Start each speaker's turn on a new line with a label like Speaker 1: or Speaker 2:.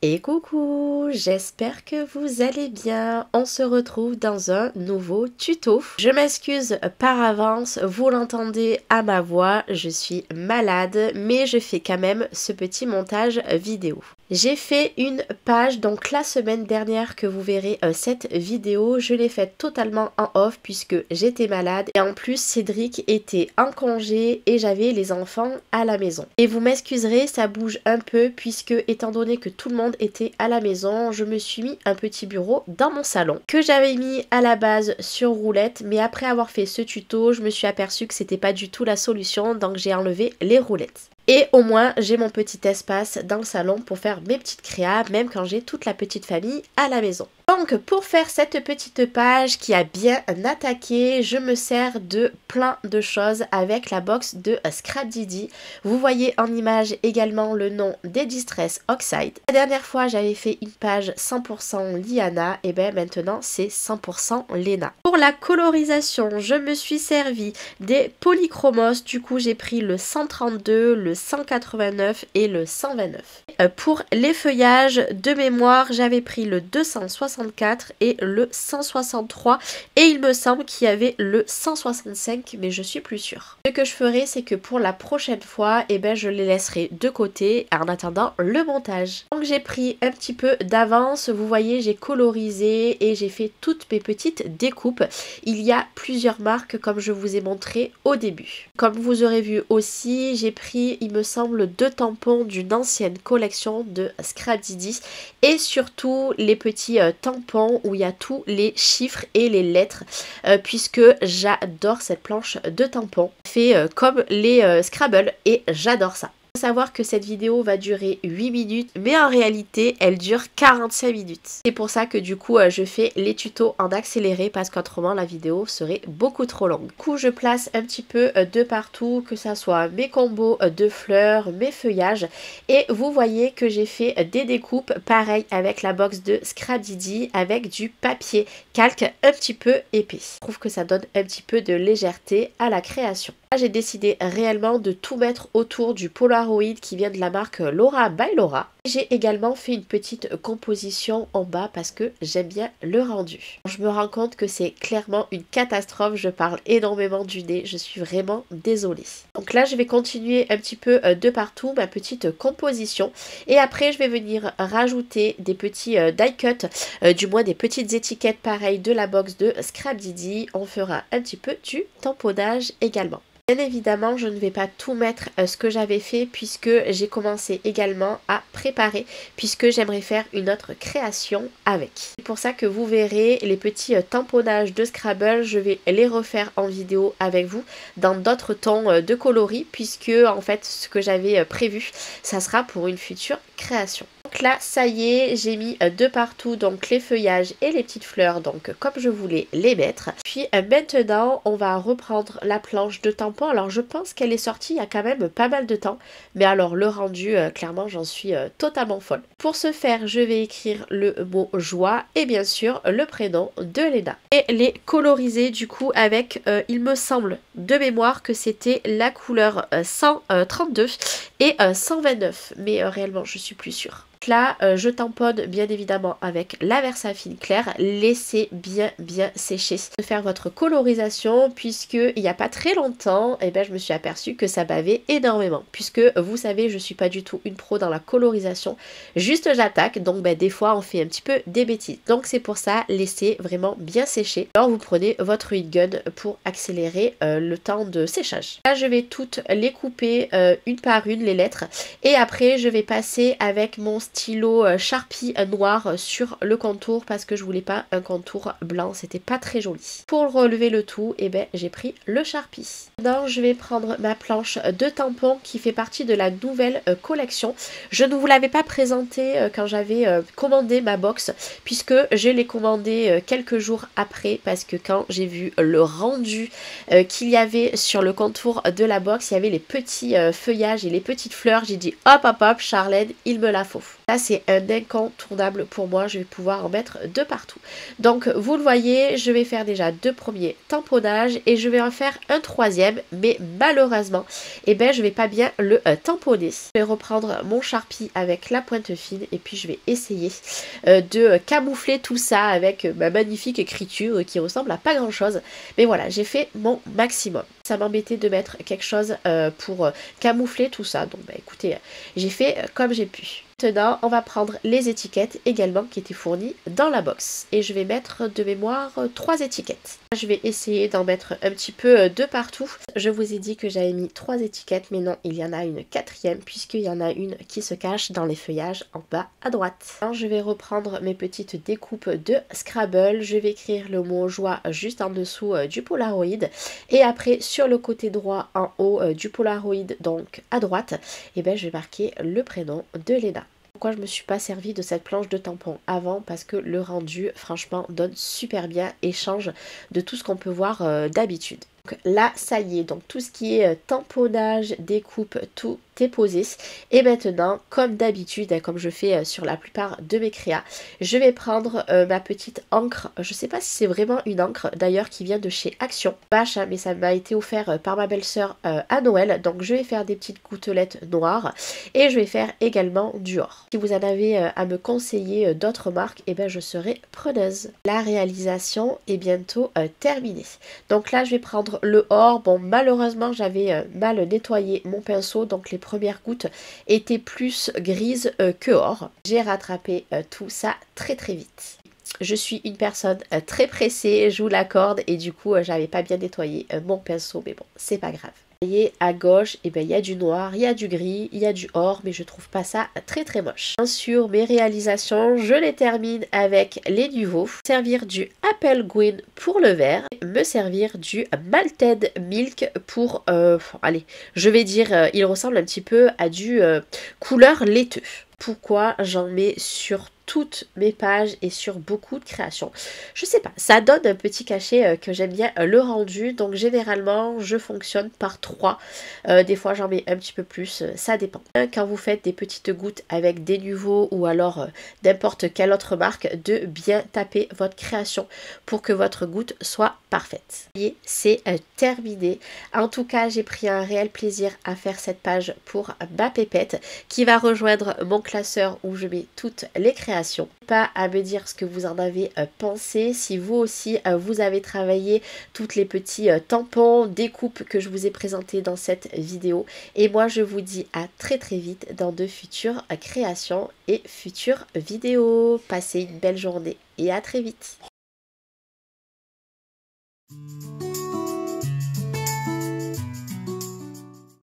Speaker 1: Et coucou, j'espère que vous allez bien. On se retrouve dans un nouveau tuto. Je m'excuse par avance, vous l'entendez à ma voix, je suis malade, mais je fais quand même ce petit montage vidéo. J'ai fait une page donc la semaine dernière que vous verrez cette vidéo. Je l'ai faite totalement en off puisque j'étais malade et en plus Cédric était en congé et j'avais les enfants à la maison. Et vous m'excuserez, ça bouge un peu puisque étant donné que tout le monde était à la maison, je me suis mis un petit bureau dans mon salon que j'avais mis à la base sur roulette, mais après avoir fait ce tuto, je me suis aperçue que c'était pas du tout la solution, donc j'ai enlevé les roulettes. Et au moins, j'ai mon petit espace dans le salon pour faire mes petites créas, même quand j'ai toute la petite famille à la maison. Donc, pour faire cette petite page qui a bien attaqué, je me sers de plein de choses avec la box de Scrapdiddy. Vous voyez en image également le nom des Distress Oxide. La dernière fois, j'avais fait une page 100% Liana, et bien maintenant, c'est 100% Lena. Pour la colorisation, je me suis servi des polychromos. Du coup, j'ai pris le 132, le 189 et le 129. Pour les feuillages de mémoire, j'avais pris le 264 et le 163 et il me semble qu'il y avait le 165 mais je suis plus sûre. Ce que je ferai, c'est que pour la prochaine fois, je les laisserai de côté en attendant le montage. Donc j'ai pris un petit peu d'avance, vous voyez, j'ai colorisé et j'ai fait toutes mes petites découpes. Il y a plusieurs marques comme je vous ai montré au début. Comme vous aurez vu aussi, j'ai pris, il me semble, 2 tampons d'une ancienne collection de Scrapdiddy et surtout les petits tampons où il y a tous les chiffres et les lettres puisque j'adore cette planche de tampons fait comme les Scrabble et j'adore ça. Faut savoir que cette vidéo va durer 8 minutes mais en réalité elle dure 45 minutes. C'est pour ça que du coup je fais les tutos en accéléré parce qu'autrement la vidéo serait beaucoup trop longue. Du coup je place un petit peu de partout, que ça soit mes combos de fleurs, mes feuillages, et vous voyez que j'ai fait des découpes pareil avec la box de Scrapdiddy avec du papier calque un petit peu épais. Je trouve que ça donne un petit peu de légèreté à la création. Là j'ai décidé réellement de tout mettre autour du Polaroid qui vient de la marque Laura by Laura. J'ai également fait une petite composition en bas parce que j'aime bien le rendu. Je me rends compte que c'est clairement une catastrophe, je parle énormément du nez, je suis vraiment désolée. Donc là je vais continuer un petit peu de partout ma petite composition et après je vais venir rajouter des petits die cut, du moins des petites étiquettes pareilles de la box de Scrapdiddy. On fera un petit peu du tamponnage également. Bien évidemment, je ne vais pas tout mettre ce que j'avais fait puisque j'ai commencé également à préparer puisque j'aimerais faire une autre création avec. C'est pour ça que vous verrez les petits tamponnages de Scrabble, je vais les refaire en vidéo avec vous dans d'autres tons de coloris puisque en fait ce que j'avais prévu, ça sera pour une future création. Donc là ça y est, j'ai mis de partout donc les feuillages et les petites fleurs donc comme je voulais les mettre. Puis maintenant on va reprendre la planche de tampon. Alors je pense qu'elle est sortie il y a quand même pas mal de temps, mais alors le rendu clairement j'en suis totalement folle. Pour ce faire je vais écrire le mot joie et bien sûr le prénom de Lena et les coloriser du coup avec il me semble de mémoire que c'était la couleur 132 et 129 mais réellement je suis plus sûre. Là je tamponne bien évidemment avec la Versafine claire, laissez bien sécher. De faire votre colorisation puisque il n'y a pas très longtemps je me suis aperçue que ça bavait énormément puisque vous savez je suis pas du tout une pro dans la colorisation, juste j'attaque donc des fois on fait un petit peu des bêtises, donc c'est pour ça laissez vraiment bien sécher. Alors vous prenez votre heat gun pour accélérer le temps de séchage. Là je vais toutes les couper une par une les lettres et après je vais passer avec mon stylo Sharpie noir sur le contour parce que je voulais pas un contour blanc, c'était pas très joli. Pour relever le tout, j'ai pris le Sharpie. Maintenant je vais prendre ma planche de tampons qui fait partie de la nouvelle collection. Je ne vous l'avais pas présentée quand j'avais commandé ma box puisque je l'ai commandé quelques jours après parce que quand j'ai vu le rendu qu'il y avait sur le contour de la box, il y avait les petits feuillages et les petites fleurs, j'ai dit hop hop hop Charlène, il me la faut. Ça, c'est un incontournable pour moi. Je vais pouvoir en mettre de partout. Donc, vous le voyez, je vais faire déjà 2 premiers tamponnages et je vais en faire un troisième. Mais malheureusement, eh ben, je vais pas bien le tamponner. Je vais reprendre mon Sharpie avec la pointe fine et puis je vais essayer de camoufler tout ça avec ma magnifique écriture qui ressemble à pas grand chose. Mais voilà, j'ai fait mon maximum. Ça m'embêtait de mettre quelque chose pour camoufler tout ça. Donc bah écoutez, j'ai fait comme j'ai pu. Maintenant, on va prendre les étiquettes également qui étaient fournies dans la box. Et je vais mettre de mémoire 3 étiquettes. Je vais essayer d'en mettre un petit peu de partout. Je vous ai dit que j'avais mis 3 étiquettes, mais non, il y en a une quatrième puisqu'il y en a une qui se cache dans les feuillages en bas à droite. Alors, je vais reprendre mes petites découpes de Scrabble. Je vais écrire le mot joie juste en dessous du Polaroid. Et après, sur le côté droit en haut du Polaroid, donc à droite, et ben, je vais marquer le prénom de Léna. Pourquoi je me suis pas servi de cette planche de tampon avant? Parce que le rendu, franchement, donne super bien et change de tout ce qu'on peut voir d'habitude. Donc là, ça y est, donc tout ce qui est tamponnage, découpe, tout est posé. Et maintenant, comme d'habitude, comme je fais sur la plupart de mes créas, je vais prendre ma petite encre. Je sais pas si c'est vraiment une encre, d'ailleurs, qui vient de chez Action. Vache, hein, mais ça m'a été offert par ma belle-sœur à Noël. Donc je vais faire des petites gouttelettes noires et je vais faire également du or. Si vous en avez à me conseiller d'autres marques, et ben je serai preneuse. La réalisation est bientôt terminée. Donc là, je vais prendre le or. Bon, malheureusement, j'avais mal nettoyé mon pinceau, donc les premières gouttes étaient plus grises que or. J'ai rattrapé tout ça très très vite. Je suis une personne très pressée, je vous l'accorde, et du coup, j'avais pas bien nettoyé mon pinceau, mais bon, c'est pas grave. Vous voyez, à gauche, eh ben, il y a du noir, il y a du gris, il y a du or, mais je trouve pas ça très très moche. Bien sûr, mes réalisations, je les termine avec les Nuvo. Servir du Apple Green pour le vert, me servir du Malted Milk pour, allez, je vais dire, il ressemble un petit peu à du couleur laiteux. Pourquoi j'en mets sur toutes mes pages et sur beaucoup de créations? Je sais pas, ça donne un petit cachet que j'aime bien le rendu, donc généralement je fonctionne par 3. Des fois j'en mets un petit peu plus, ça dépend. Quand vous faites des petites gouttes avec des Nuvo ou alors n'importe quelle autre marque, de bien taper votre création pour que votre goutte soit parfaite. Et c'est terminé. En tout cas, j'ai pris un réel plaisir à faire cette page pour ma pépette qui va rejoindre mon classeur où je mets toutes les créations. Pas à me dire ce que vous en avez pensé, si vous aussi vous avez travaillé toutes les petits tampons, découpes que je vous ai présentés dans cette vidéo. Et moi je vous dis à très très vite dans de futures créations et futures vidéos. Passez une belle journée et à très vite.